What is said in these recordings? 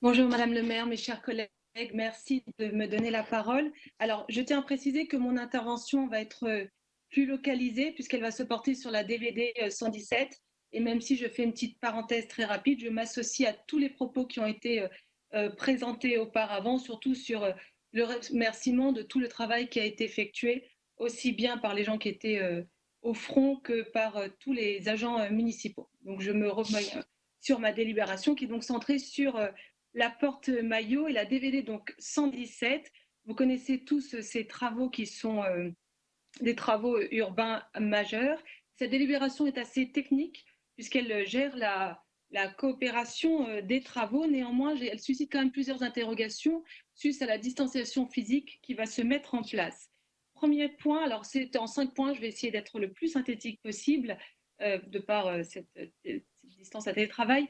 Bonjour Madame le maire, mes chers collègues, merci de me donner la parole. Alors, je tiens à préciser que mon intervention va être plus localisée puisqu'elle va se porter sur la DVD 117. Et même si je fais une petite parenthèse très rapide, je m'associe à tous les propos qui ont été présentés auparavant, surtout sur le remerciement de tout le travail qui a été effectué, aussi bien par les gens qui étaient au front que par tous les agents municipaux. Donc, je me remets sur ma délibération qui est donc centrée sur la porte Maillot et la DVD donc 117. Vous connaissez tous ces travaux qui sont des travaux urbains majeurs. Cette délibération est assez technique puisqu'elle gère la coopération des travaux. Néanmoins, elle suscite quand même plusieurs interrogations suite à la distanciation physique qui va se mettre en place. Premier point, alors c'est en 5 points, je vais essayer d'être le plus synthétique possible de par cette distance à télétravail.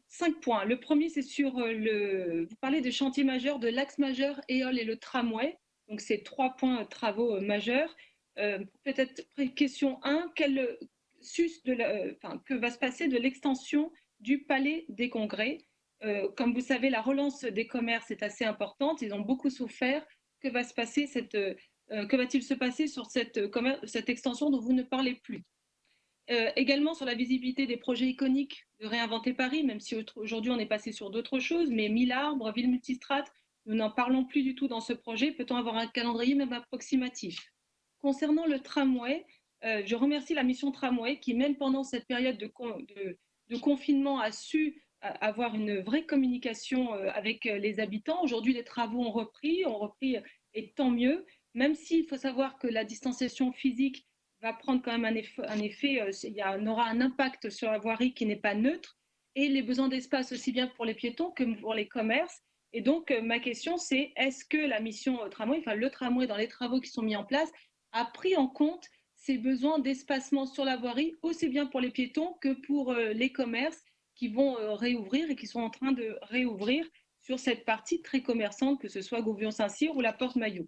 5 points. Le premier, c'est sur vous parlez des chantiers majeurs, de l'axe majeur Éole et le tramway. Donc, c'est 3 points travaux majeurs. Peut-être question 1, que va se passer de l'extension du Palais des Congrès. Comme vous savez, la relance des commerces est assez importante. Ils ont beaucoup souffert. Que va-t-il se passer sur cette extension dont vous ne parlez plus? Également sur la visibilité des projets iconiques de Réinventer Paris, même si aujourd'hui on est passé sur d'autres choses, mais 1000 arbres, ville multistrate, nous n'en parlons plus du tout dans ce projet. Peut-on avoir un calendrier même approximatif? Concernant le tramway, je remercie la mission tramway qui, même pendant cette période de confinement, a su avoir une vraie communication avec les habitants. Aujourd'hui, les travaux ont repris et tant mieux, même s'il faut savoir que la distanciation physique va prendre quand même un effet, il y aura un impact sur la voirie qui n'est pas neutre, et les besoins d'espace aussi bien pour les piétons que pour les commerces. Et donc, ma question, c'est est-ce que la mission tramway, enfin le tramway dans les travaux qui sont mis en place, a pris en compte ces besoins d'espacement sur la voirie, aussi bien pour les piétons que pour les commerces qui vont réouvrir et qui sont en train de réouvrir sur cette partie très commerçante, que ce soit Gouvion-Saint-Cyr ou la Porte Maillot.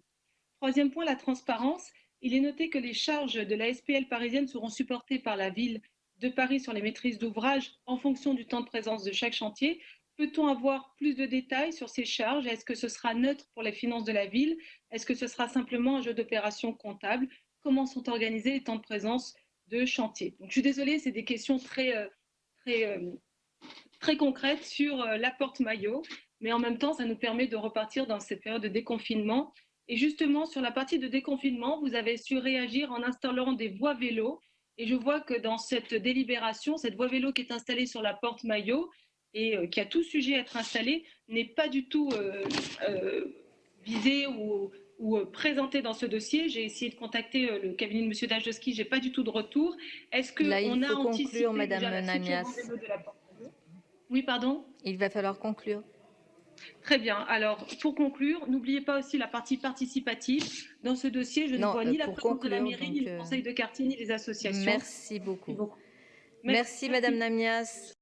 Troisième point, la transparence. Il est noté que les charges de la SPL parisienne seront supportées par la ville de Paris sur les maîtrises d'ouvrage en fonction du temps de présence de chaque chantier. Peut-on avoir plus de détails sur ces charges? Est-ce que ce sera neutre pour les finances de la ville? Est-ce que ce sera simplement un jeu d'opération comptable? Comment sont organisés les temps de présence de chantier? Donc, je suis désolée, c'est des questions très, très concrètes sur la porte Maillot, mais en même temps, ça nous permet de repartir dans cette période de déconfinement. Et justement, sur la partie de déconfinement, vous avez su réagir en installant des voies vélo. Et je vois que dans cette délibération, cette voie vélo qui est installée sur la porte Maillot et qui a tout sujet à être installée n'est pas du tout visée ou présentée dans ce dossier. J'ai essayé de contacter le cabinet de M. Dajewski, je n'ai pas du tout de retour. Est-ce Là, il qu'on a faut conclure, anticipé Madame déjà la future voie Namias. vélo de la porte Maillot? Oui, pardon. Il va falloir conclure. Très bien. Alors, pour conclure, n'oubliez pas aussi la partie participative. Dans ce dossier, je ne Non, vois ni la pour présence de la conclure, mairie, ni donc, le conseil de quartier, ni les associations. merci Merci beaucoup. beaucoup. Merci, Madame Merci. Namias.